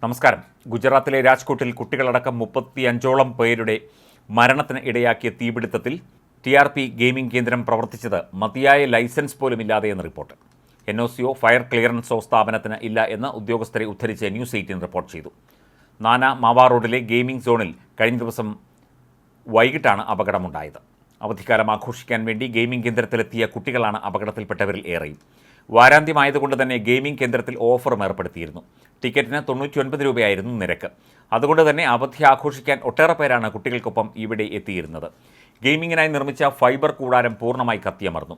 നമസ്കാരം. ഗുജറാത്തിലെ രാജ്കോട്ടിൽ കുട്ടികളടക്കം 35ഓളം പേരുടെ മരണത്തിന് ഇടയാക്കിയ തീപിടുത്തത്തിൽ TRP ഗെയിമിംഗ് കേന്ദ്രം പ്രവർത്തിച്ചത് മതിയായ ലൈസൻസ് പോലുമില്ലാതെയെന്ന് റിപ്പോർട്ട്. NOCയോ ഫയർ ക്ലിയറൻസോ സ്ഥാപനത്തിന് ഇല്ല എന്ന് ഉദ്യോഗസ്ഥരെ ഉദ്ധരിച്ച് ന്യൂസ് 18 റിപ്പോർട്ട് ചെയ്തു. നാന മാവാ റോഡിലെ ഗെയിമിംഗ് സോണിൽ കഴിഞ്ഞ ദിവസം വൈകിട്ടാണ് അപകടമുണ്ടായത്. അവധിക്കാലം ആഘോഷിക്കാൻ വേണ്ടി ഗെയിമിംഗ് കേന്ദ്രത്തിലെത്തിയ കുട്ടികളാണ് അപകടത്തിൽപ്പെട്ടവരിൽ ഏറെയും. വാരാന്ത്യമായതുകൊണ്ട് തന്നെ ഗെയിമിംഗ് കേന്ദ്രത്തിൽ ഓഫറും ഏർപ്പെടുത്തിയിരുന്നു. ടിക്കറ്റിന് 99 രൂപയായിരുന്നു നിരക്ക്. അതുകൊണ്ട് തന്നെ അവധി ആഘോഷിക്കാൻ ഒട്ടേറെ പേരാണ് കുട്ടികൾക്കൊപ്പം ഇവിടെ എത്തിയിരുന്നത്. ഗെയിമിങ്ങിനായി നിർമ്മിച്ച ഫൈബർ കൂടാരം പൂർണ്ണമായി കത്തിയമർന്നു.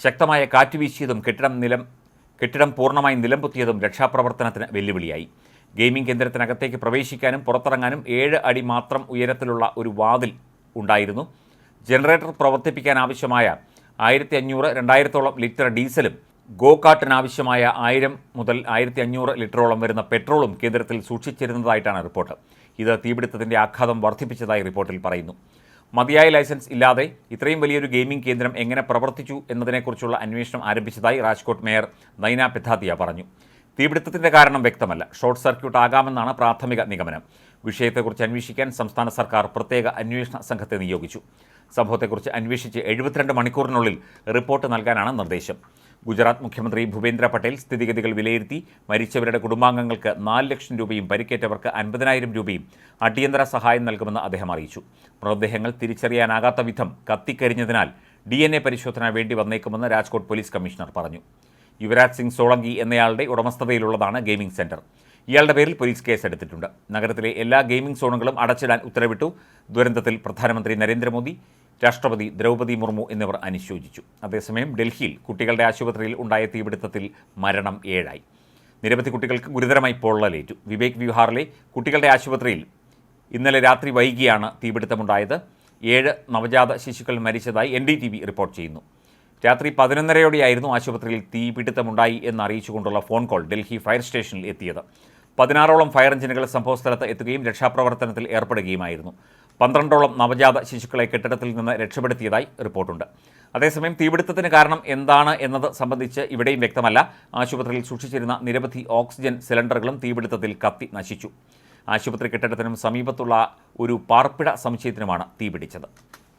ശക്തമായ കാറ്റ് വീശിയതും കെട്ടിടം പൂർണ്ണമായി നിലംപൊത്തിയതും രക്ഷാപ്രവർത്തനത്തിന് വെല്ലുവിളിയായി. ഗെയിമിംഗ് കേന്ദ്രത്തിനകത്തേക്ക് പ്രവേശിക്കാനും പുറത്തിറങ്ങാനും 7 അടി മാത്രം ഉയരത്തിലുള്ള ഒരു വാതിൽ ഉണ്ടായിരുന്നു. ജനറേറ്റർ പ്രവർത്തിപ്പിക്കാൻ ആവശ്യമായ 1500-2000 ലിറ്റർ ഡീസലും ഗോ കാട്ടിനാവശ്യമായ 1000 മുതൽ 1500 ലിറ്ററോളം വരുന്ന പെട്രോളും കേന്ദ്രത്തിൽ സൂക്ഷിച്ചിരുന്നതായിട്ടാണ് റിപ്പോർട്ട്. ഇത് തീപിടുത്തത്തിൻ്റെ ആഘാതം വർദ്ധിപ്പിച്ചതായി റിപ്പോർട്ടിൽ പറയുന്നു. മതിയായ ലൈസൻസ് ഇല്ലാതെ ഇത്രയും വലിയൊരു ഗെയിമിംഗ് കേന്ദ്രം എങ്ങനെ പ്രവർത്തിച്ചു എന്നതിനെക്കുറിച്ചുള്ള അന്വേഷണം ആരംഭിച്ചതായി രാജ്കോട്ട് മേയർ നൈന പെഥാത്തിയ പറഞ്ഞു. തീപിടുത്തത്തിൻ്റെ കാരണം വ്യക്തമല്ല. ഷോർട്ട് സർക്യൂട്ട് ആകാമെന്നാണ് പ്രാഥമിക നിഗമനം. വിഷയത്തെക്കുറിച്ച് അന്വേഷിക്കാൻ സംസ്ഥാന സർക്കാർ പ്രത്യേക അന്വേഷണ സംഘത്തെ നിയോഗിച്ചു. സംഭവത്തെക്കുറിച്ച് അന്വേഷിച്ച് 72 മണിക്കൂറിനുള്ളിൽ റിപ്പോർട്ട് നൽകാനാണ് നിർദ്ദേശം. ഗുജറാത്ത് മുഖ്യമന്ത്രി ഭൂപേന്ദ്ര പട്ടേൽ സ്ഥിതിഗതികൾ വിലയിരുത്തി മരിച്ചവരുടെ കുടുംബാംഗങ്ങൾക്ക് 4 ലക്ഷം രൂപയും പരിക്കേറ്റവർക്ക് 50,000 രൂപയും അടിയന്തര സഹായം നൽകുമെന്ന് അദ്ദേഹം അറിയിച്ചു. മൃതദേഹങ്ങൾ തിരിച്ചറിയാനാകാത്ത വിധം കത്തിക്കരിഞ്ഞതിനാൽ DNA പരിശോധന വേണ്ടി വന്നേക്കുമെന്ന് രാജ്കോട്ട് പോലീസ് കമ്മീഷണർ പറഞ്ഞു. യുവരാജ് സിംഗ് സോളങ്കി എന്നയാളുടെ ഉടമസ്ഥതയിലുള്ളതാണ് ഗെയിമിംഗ് സെന്റർ. ഇയാളുടെ പേരിൽ പോലീസ് കേസെടുത്തിട്ടുണ്ട്. നഗരത്തിലെ എല്ലാ ഗെയിമിംഗ് സോണുകളും അടച്ചിടാൻ ഉത്തരവിട്ടു. ദുരന്തത്തിൽ പ്രധാനമന്ത്രി നരേന്ദ്രമോദി, രാഷ്ട്രപതി ദ്രൗപദി മുർമു എന്നിവർ അനുശോചിച്ചു. അതേസമയം ഡൽഹിയിൽ കുട്ടികളുടെ ആശുപത്രിയിൽ ഉണ്ടായ തീപിടുത്തത്തിൽ മരണം 7 നിരവധി കുട്ടികൾക്ക് ഗുരുതരമായി പൊള്ളലേറ്റു. വിവേക് വിഹാറിലെ കുട്ടികളുടെ ആശുപത്രിയിൽ ഇന്നലെ രാത്രി വൈകിയാണ് തീപിടുത്തമുണ്ടായത്. 7 നവജാത ശിശുക്കൾ മരിച്ചതായി NDTV റിപ്പോർട്ട് ചെയ്യുന്നു. രാത്രി 11:30യോടെയായിരുന്നു ആശുപത്രിയിൽ തീപിടുത്തമുണ്ടായി എന്നറിയിച്ചുകൊണ്ടുള്ള ഫോൺ കോൾ ഡൽഹി ഫയർ സ്റ്റേഷനിൽ എത്തിയത്. 16ഓളം ഫയർ എഞ്ചിനുകൾ സംഭവസ്ഥലത്ത് എത്തുകയും രക്ഷാപ്രവർത്തനത്തിൽ ഏർപ്പെടുകയുമായിരുന്നു. 12ഓളം നവജാത ശിശുക്കളെ കെട്ടിടത്തിൽ നിന്ന് രക്ഷപ്പെടുത്തിയതായി റിപ്പോർട്ടുണ്ട്. അതേസമയം തീപിടുത്തത്തിന് കാരണം എന്താണ് എന്നത് സംബന്ധിച്ച് ഇവിടെയും വ്യക്തമല്ല. ആശുപത്രിയിൽ സൂക്ഷിച്ചിരുന്ന നിരവധി ഓക്സിജൻ സിലിണ്ടറുകളും തീപിടുത്തത്തിൽ കത്തി നശിച്ചു. ആശുപത്രി കെട്ടിടത്തിനും സമീപത്തുള്ള ഒരു പാർപ്പിട സമുച്ചയത്തിനുമാണ് തീപിടിച്ചത്.